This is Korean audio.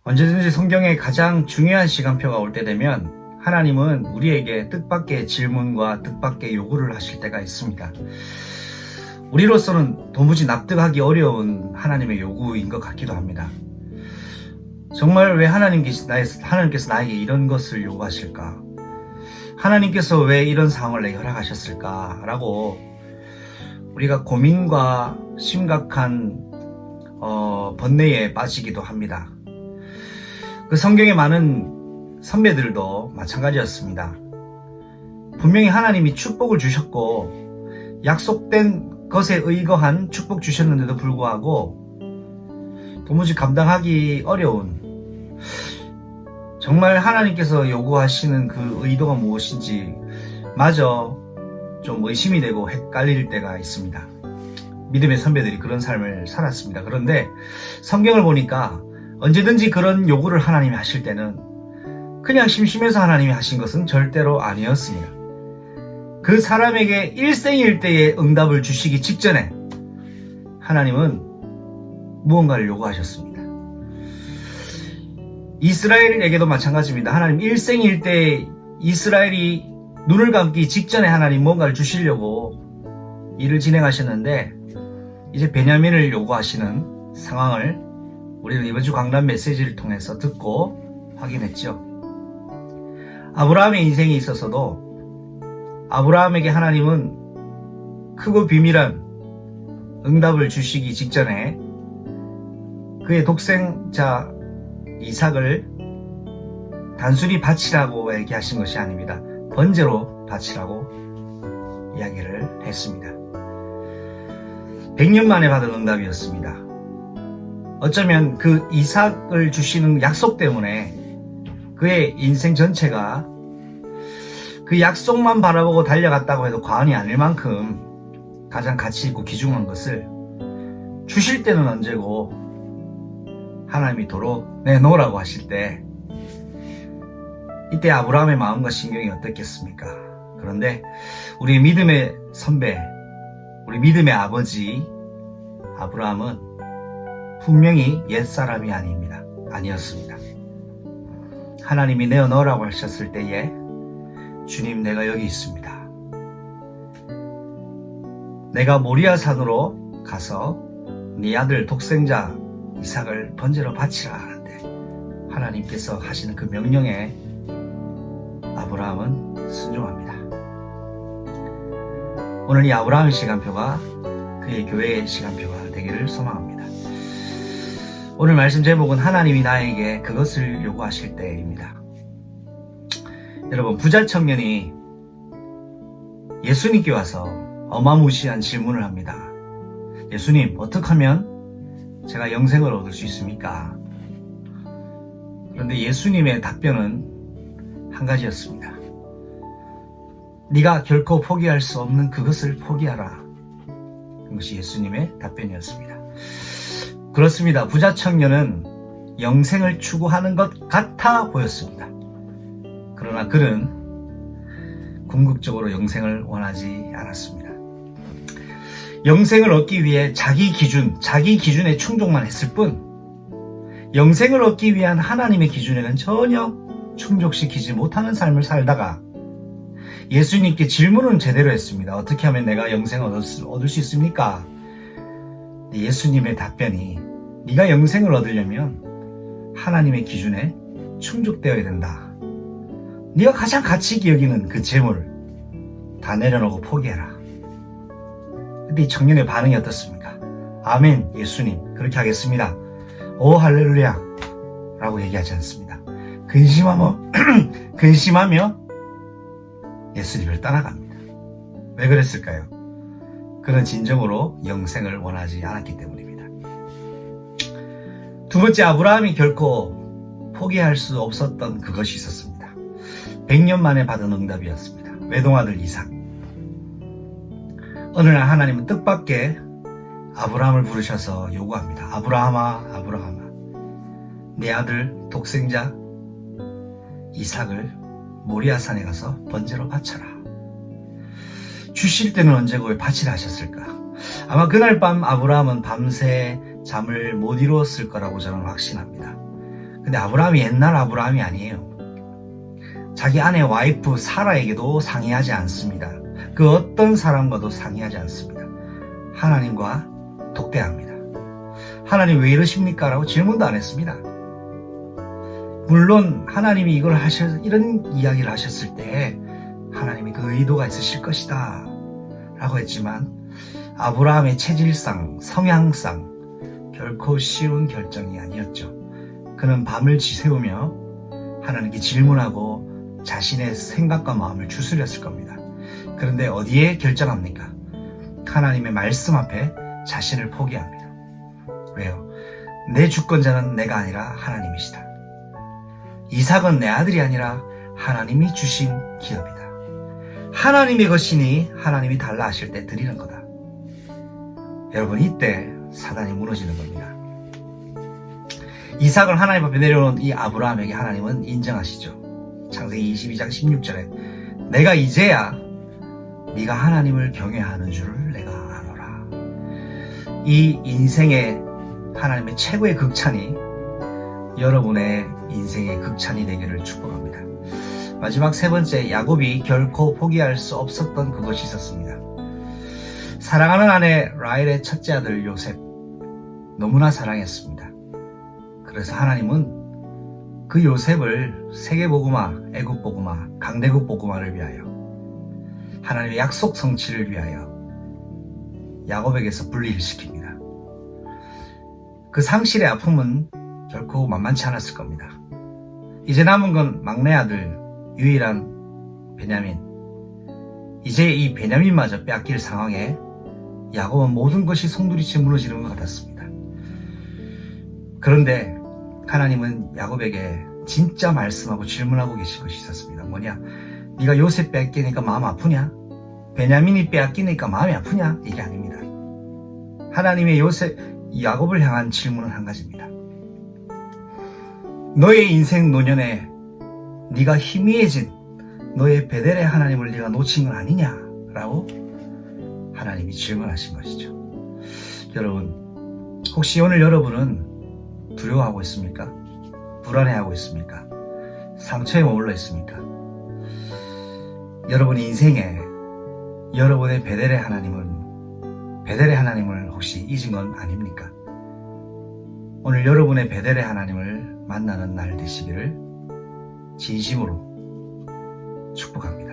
언제든지 성경에 가장 중요한 시간표가 올 때 되면 하나님은 우리에게 뜻밖의 질문과 뜻밖의 요구를 하실 때가 있습니다. 우리로서는 도무지 납득하기 어려운 하나님의 요구인 것 같기도 합니다. 정말 왜 하나님께서 나에게 이런 것을 요구하실까? 하나님께서 왜 이런 상황을 내게 허락하셨을까? 라고 우리가 고민과 심각한 번뇌에 빠지기도 합니다. 그 성경의 많은 선배들도 마찬가지였습니다. 분명히 하나님이 축복을 주셨고 약속된 것에 의거한 축복 주셨는데도 불구하고 도무지 감당하기 어려운, 정말 하나님께서 요구하시는 그 의도가 무엇인지 마저 좀 의심이 되고 헷갈릴 때가 있습니다. 믿음의 선배들이 그런 삶을 살았습니다. 그런데 성경을 보니까 언제든지 그런 요구를 하나님이 하실 때는 그냥 심심해서 하나님이 하신 것은 절대로 아니었습니다. 그 사람에게 일생일대의 응답을 주시기 직전에 하나님은 무언가를 요구하셨습니다. 이스라엘에게도 마찬가지입니다. 하나님 일생일대 이스라엘이 눈을 감기 직전에 하나님 뭔가를 주시려고 일을 진행하셨는데 이제 베냐민을 요구하시는 상황을 우리는 이번 주 강단 메시지를 통해서 듣고 확인했죠. 아브라함의 인생에 있어서도 아브라함에게 하나님은 크고 비밀한 응답을 주시기 직전에 그의 독생자 이삭을 단순히 바치라고 얘기하신 것이 아닙니다. 번제로 바치라고 이야기를 했습니다. 100년 만에 받은 응답이었습니다. 어쩌면 그 이삭을 주시는 약속 때문에 그의 인생 전체가 그 약속만 바라보고 달려갔다고 해도 과언이 아닐 만큼 가장 가치 있고 귀중한 것을 주실 때는 언제고 하나님이 도로 내놓으라고 하실 때 이때 아브라함의 마음과 심경이 어떻겠습니까? 그런데 우리 믿음의 선배, 우리 믿음의 아버지 아브라함은 분명히 옛사람이 아니었습니다. 하나님이 내어넣으라고 하셨을 때에 주님, 내가 여기 있습니다. 내가 모리아 산으로 가서 네 아들 독생자 이삭을 번제로 바치라 하는데 하나님께서 하시는 그 명령에 아브라함은 순종합니다. 오늘 이 아브라함의 시간표가 그의 교회의 시간표가 되기를 소망합니다. 오늘 말씀 제목은 하나님이 나에게 그것을 요구하실 때입니다. 여러분, 부자 청년이 예수님께 와서 어마무시한 질문을 합니다. 예수님, 어떻게 하면 제가 영생을 얻을 수 있습니까? 그런데 예수님의 답변은 한 가지였습니다. 네가 결코 포기할 수 없는 그것을 포기하라. 그것이 예수님의 답변이었습니다. 그렇습니다. 부자 청년은 영생을 추구하는 것 같아 보였습니다. 그러나 그는 궁극적으로 영생을 원하지 않았습니다. 영생을 얻기 위해 자기 기준에 충족만 했을 뿐 영생을 얻기 위한 하나님의 기준에는 전혀 충족시키지 못하는 삶을 살다가 예수님께 질문은 제대로 했습니다. 어떻게 하면 내가 영생을 얻을 수 있습니까? 예수님의 답변이 네가 영생을 얻으려면 하나님의 기준에 충족되어야 된다. 네가 가장 가치 있게 여기는 그 재물 다 내려놓고 포기해라. 근데 이 청년의 반응이 어떻습니까? 아멘, 예수님, 그렇게 하겠습니다. 오 할렐루야 라고 얘기하지 않습니다. 근심하며 예수님을 따라갑니다. 왜 그랬을까요? 그는 진정으로 영생을 원하지 않았기 때문입니다. 두 번째, 아브라함이 결코 포기할 수 없었던 그것이 있었습니다. 100년 만에 받은 응답이었습니다. 외동아들 이삭. 어느 날 하나님은 뜻밖의 아브라함을 부르셔서 요구합니다. 아브라함아, 아브라함아, 내 아들 독생자 이삭을 모리아산에 가서 번제로 바쳐라. 주실 때는 언제고 왜 바치라 하셨을까? 아마 그날 밤 아브라함은 밤새 잠을 못 이루었을 거라고 저는 확신합니다. 근데 아브라함이 옛날 아브라함이 아니에요. 자기 아내 와이프 사라에게도 상의하지 않습니다. 그 어떤 사람과도 상의하지 않습니다. 하나님과 독대합니다. 하나님 왜 이러십니까? 라고 질문도 안 했습니다. 물론 하나님이 이런 이야기를 하셨을 때 하나님이 그 의도가 있으실 것이다 라고 했지만 아브라함의 체질상, 성향상 결코 쉬운 결정이 아니었죠. 그는 밤을 지새우며 하나님께 질문하고 자신의 생각과 마음을 추스렸을 겁니다. 그런데 어디에 결정합니까? 하나님의 말씀 앞에 자신을 포기합니다. 왜요? 내 주권자는 내가 아니라 하나님이시다. 이삭은 내 아들이 아니라 하나님이 주신 기업이다. 하나님의 것이니 하나님이 달라 하실 때 드리는 거다. 여러분, 이때 사단이 무너지는 겁니다. 이삭을 하나님 앞에 내려놓은 이 아브라함에게 하나님은 인정하시죠. 창세기 22장 16절에 내가 이제야 네가 하나님을 경외하는 줄을 내가 아노라. 이 인생의 하나님의 최고의 극찬이 여러분의 인생의 극찬이 되기를 축복합니다. 마지막 세 번째, 야곱이 결코 포기할 수 없었던 그것이 있었습니다. 사랑하는 아내 라헬의 첫째 아들 요셉, 너무나 사랑했습니다. 그래서 하나님은 그 요셉을 세계복음화, 애국복음화, 강대국복음화를 위하여, 하나님의 약속 성취를 위하여 야곱에게서 분리를 시킵니다. 그 상실의 아픔은 결코 만만치 않았을 겁니다. 이제 남은 건 막내 아들 유일한 베냐민. 이제 이 베냐민마저 빼앗길 상황에 야곱은 모든 것이 송두리째 무너지는 것 같았습니다. 그런데 하나님은 야곱에게 진짜 말씀하고 질문하고 계신 것이 있었습니다. 뭐냐? 네가 요셉 빼앗기니까 마음 아프냐? 베냐민이 빼앗기니까 마음이 아프냐? 이게 아닙니다. 하나님의 야곱을 향한 질문은 한 가지입니다. 너의 인생 노년에 네가 희미해진 너의 베델의 하나님을 네가 놓친 건 아니냐? 라고 하나님이 질문하신 것이죠. 여러분, 혹시 오늘 여러분은 두려워하고 있습니까? 불안해하고 있습니까? 상처에 머물러 있습니까? 여러분 인생에 여러분의 베델의 하나님을 혹시 잊은 건 아닙니까? 오늘 여러분의 베델의 하나님을 만나는 날 되시기를 진심으로 축복합니다.